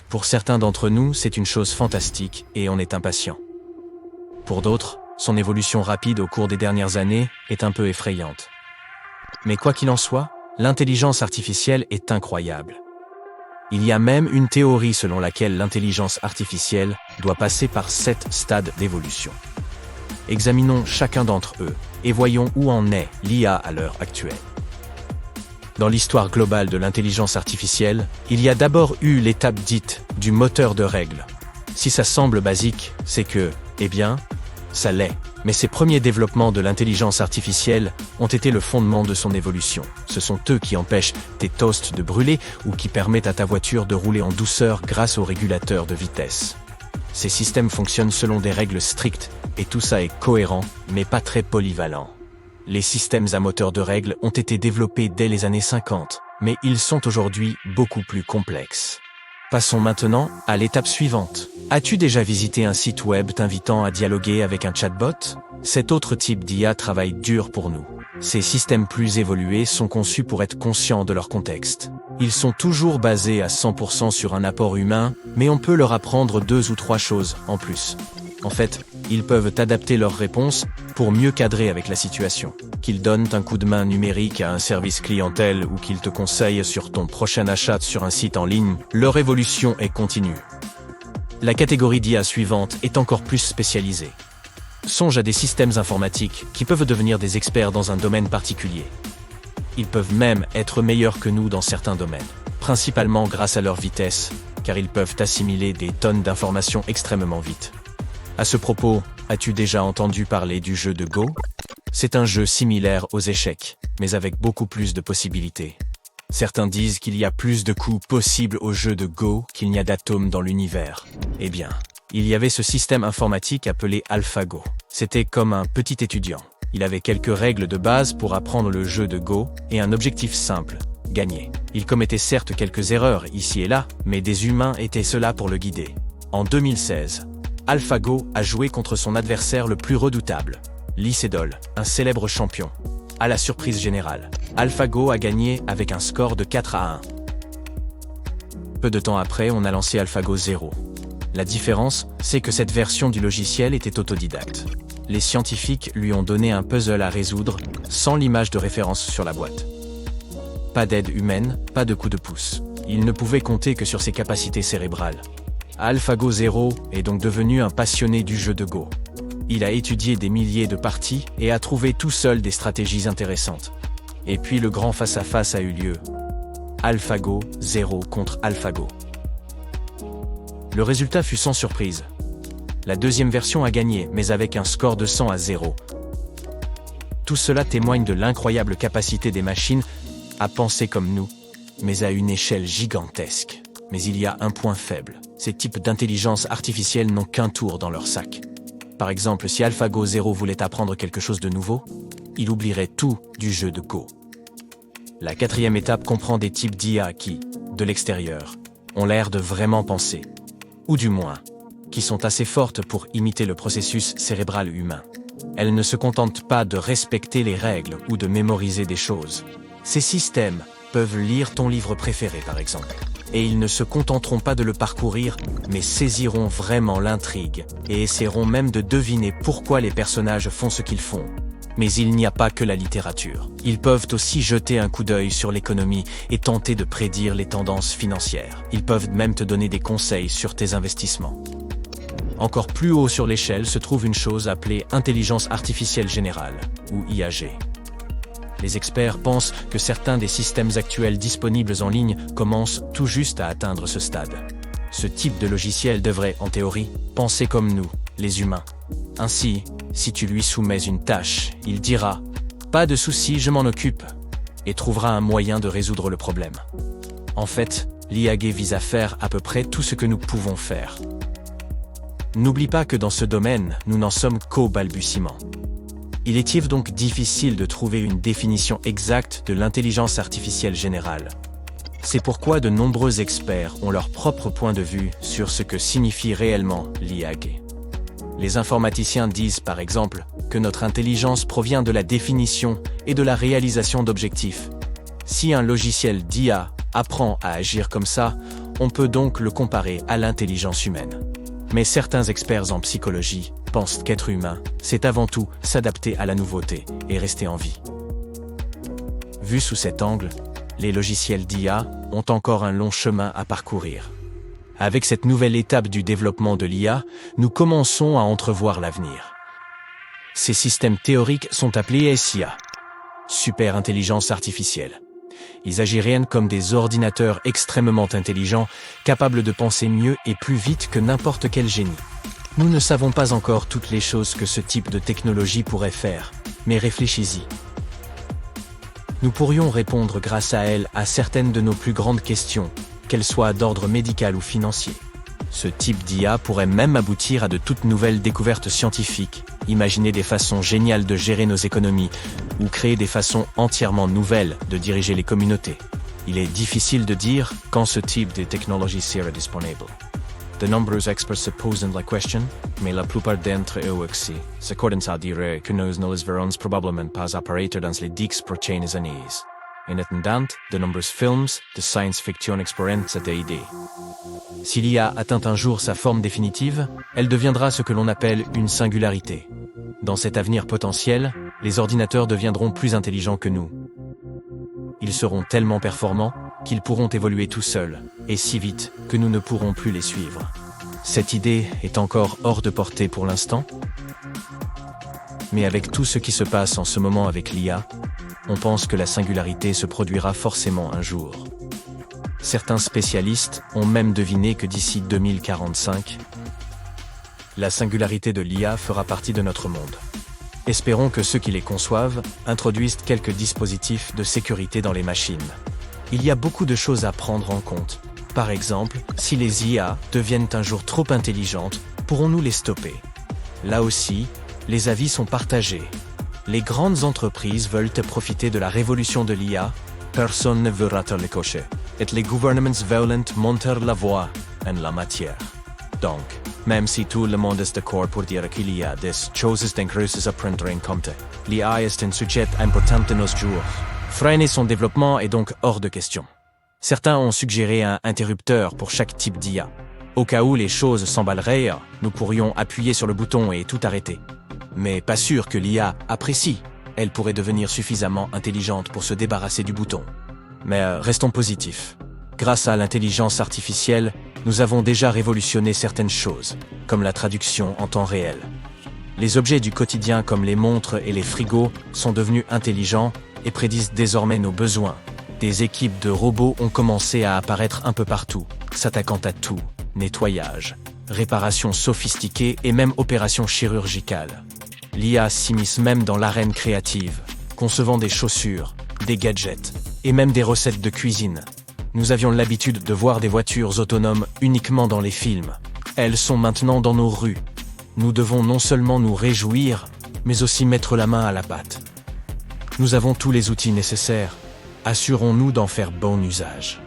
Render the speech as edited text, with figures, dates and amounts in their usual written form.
Pour certains d'entre nous, c'est une chose fantastique et on est impatient. Pour d'autres, son évolution rapide au cours des dernières années est un peu effrayante. Mais quoi qu'il en soit, l'intelligence artificielle est incroyable. Il y a même une théorie selon laquelle l'intelligence artificielle doit passer par 7 stades d'évolution. Examinons chacun d'entre eux et voyons où en est l'IA à l'heure actuelle. Dans l'histoire globale de l'intelligence artificielle, il y a d'abord eu l'étape dite du moteur de règles. Si ça semble basique, c'est que, eh bien, ça l'est. Mais ces premiers développements de l'intelligence artificielle ont été le fondement de son évolution. Ce sont eux qui empêchent tes toasts de brûler ou qui permettent à ta voiture de rouler en douceur grâce au régulateur de vitesse. Ces systèmes fonctionnent selon des règles strictes et tout ça est cohérent, mais pas très polyvalent. Les systèmes à moteur de règles ont été développés dès les années 50, mais ils sont aujourd'hui beaucoup plus complexes. Passons maintenant à l'étape suivante. As-tu déjà visité un site web t'invitant à dialoguer avec un chatbot? Cet autre type d'IA travaille dur pour nous. Ces systèmes plus évolués sont conçus pour être conscients de leur contexte. Ils sont toujours basés à 100% sur un apport humain, mais on peut leur apprendre 2 ou 3 choses en plus. En fait, ils peuvent adapter leurs réponses pour mieux cadrer avec la situation. Qu'ils donnent un coup de main numérique à un service clientèle ou qu'ils te conseillent sur ton prochain achat sur un site en ligne, leur évolution est continue. La catégorie d'IA suivante est encore plus spécialisée. Songe à des systèmes informatiques qui peuvent devenir des experts dans un domaine particulier. Ils peuvent même être meilleurs que nous dans certains domaines, principalement grâce à leur vitesse, car ils peuvent assimiler des tonnes d'informations extrêmement vite. À ce propos, as-tu déjà entendu parler du jeu de Go? C'est un jeu similaire aux échecs, mais avec beaucoup plus de possibilités. Certains disent qu'il y a plus de coups possibles au jeu de Go qu'il n'y a d'atomes dans l'univers. Eh bien, il y avait ce système informatique appelé AlphaGo. C'était comme un petit étudiant. Il avait quelques règles de base pour apprendre le jeu de Go et un objectif simple, gagner. Il commettait certes quelques erreurs ici et là, mais des humains étaient là pour le guider. En 2016, AlphaGo a joué contre son adversaire le plus redoutable, Lee Sedol, un célèbre champion. À la surprise générale, AlphaGo a gagné avec un score de 4-1. Peu de temps après, on a lancé AlphaGo 0. La différence, c'est que cette version du logiciel était autodidacte. Les scientifiques lui ont donné un puzzle à résoudre, sans l'image de référence sur la boîte. Pas d'aide humaine, pas de coup de pouce. Il ne pouvait compter que sur ses capacités cérébrales. AlphaGo 0 est donc devenu un passionné du jeu de Go. Il a étudié des milliers de parties et a trouvé tout seul des stratégies intéressantes. Et puis le grand face-à-face a eu lieu. AlphaGo 0 contre AlphaGo. Le résultat fut sans surprise. La deuxième version a gagné, mais avec un score de 100-0. Tout cela témoigne de l'incroyable capacité des machines à penser comme nous, mais à une échelle gigantesque. Mais il y a un point faible. Ces types d'intelligence artificielle n'ont qu'un tour dans leur sac. Par exemple, si AlphaGo 0 voulait apprendre quelque chose de nouveau, il oublierait tout du jeu de Go. La 4e étape comprend des types d'IA qui, de l'extérieur, ont l'air de vraiment penser. Ou du moins, qui sont assez fortes pour imiter le processus cérébral humain. Elles ne se contentent pas de respecter les règles ou de mémoriser des choses. Ces systèmes peuvent lire ton livre préféré par exemple. Et ils ne se contenteront pas de le parcourir, mais saisiront vraiment l'intrigue et essaieront même de deviner pourquoi les personnages font ce qu'ils font. Mais il n'y a pas que la littérature. Ils peuvent aussi jeter un coup d'œil sur l'économie et tenter de prédire les tendances financières. Ils peuvent même te donner des conseils sur tes investissements. Encore plus haut sur l'échelle se trouve une chose appelée intelligence artificielle générale, ou IAG. Les experts pensent que certains des systèmes actuels disponibles en ligne commencent tout juste à atteindre ce stade. Ce type de logiciel devrait, en théorie, penser comme nous, les humains. Ainsi, si tu lui soumets une tâche, il dira « Pas de souci, je m'en occupe » et trouvera un moyen de résoudre le problème. En fait, l'IAG vise à faire à peu près tout ce que nous pouvons faire. N'oublie pas que dans ce domaine, nous n'en sommes qu'au balbutiement. Il est donc difficile de trouver une définition exacte de l'intelligence artificielle générale. C'est pourquoi de nombreux experts ont leur propre point de vue sur ce que signifie réellement l'IAG. Les informaticiens disent par exemple que notre intelligence provient de la définition et de la réalisation d'objectifs. Si un logiciel d'IA apprend à agir comme ça, On peut donc le comparer à l'intelligence humaine. Mais certains experts en psychologie pensent qu'être humain, c'est avant tout s'adapter à la nouveauté et rester en vie. Vu sous cet angle, les logiciels d'IA ont encore un long chemin à parcourir. Avec cette nouvelle étape du développement de l'IA, nous commençons à entrevoir l'avenir. Ces systèmes théoriques sont appelés SIA, super intelligence artificielle. Ils agiraient comme des ordinateurs extrêmement intelligents, capables de penser mieux et plus vite que n'importe quel génie. Nous ne savons pas encore toutes les choses que ce type de technologie pourrait faire, mais réfléchis-y. Nous pourrions répondre grâce à elle à certaines de nos plus grandes questions, qu'elles soient d'ordre médical ou financier. Ce type d'IA pourrait même aboutir à de toutes nouvelles découvertes scientifiques, imaginer des façons géniales de gérer nos économies, ou créer des façons entièrement nouvelles de diriger les communautés. Il est difficile de dire quand ce type de technologie sera disponible. De nombreux experts se posent la question, mais la plupart d'entre eux aussi s'accordent à dire que nous ne les verrons probablement pas apparaître dans les 10 prochaines années. En attendant, de nombreux films de science-fiction explorent cette idée. Si l'IA atteint un jour sa forme définitive, elle deviendra ce que l'on appelle une singularité. Dans cet avenir potentiel, les ordinateurs deviendront plus intelligents que nous. Ils seront tellement performants qu'ils pourront évoluer tout seuls, et si vite que nous ne pourrons plus les suivre. Cette idée est encore hors de portée pour l'instant, mais avec tout ce qui se passe en ce moment avec l'IA, on pense que la singularité se produira forcément un jour. Certains spécialistes ont même deviné que d'ici 2045, la singularité de l'IA fera partie de notre monde. Espérons que ceux qui les conçoivent introduisent quelques dispositifs de sécurité dans les machines. Il y a beaucoup de choses à prendre en compte. Par exemple, si les IA deviennent un jour trop intelligentes, pourrons-nous les stopper? Là aussi, les avis sont partagés. Les grandes entreprises veulent profiter de la révolution de l'IA, personne ne veut rater le cocher, et les gouvernements veulent monter la voie en la matière. Donc, même si tout le monde est d'accord pour dire qu'il y a des choses dangereuses à prendre en compte, l'IA est un sujet important de nos jours. Freiner son développement est donc hors de question. Certains ont suggéré un interrupteur pour chaque type d'IA. Au cas où les choses s'emballeraient, nous pourrions appuyer sur le bouton et tout arrêter. Mais pas sûr que l'IA apprécie. Elle pourrait devenir suffisamment intelligente pour se débarrasser du bouton. Mais restons positifs. Grâce à l'intelligence artificielle, nous avons déjà révolutionné certaines choses, comme la traduction en temps réel. Les objets du quotidien comme les montres et les frigos sont devenus intelligents et prédisent désormais nos besoins. Des équipes de robots ont commencé à apparaître un peu partout, s'attaquant à tout, nettoyage, réparation sophistiquée et même opérations chirurgicales. L'IA s'immisce même dans l'arène créative, concevant des chaussures, des gadgets et même des recettes de cuisine. Nous avions l'habitude de voir des voitures autonomes uniquement dans les films. Elles sont maintenant dans nos rues. Nous devons non seulement nous réjouir, mais aussi mettre la main à la pâte. Nous avons tous les outils nécessaires. Assurons-nous d'en faire bon usage.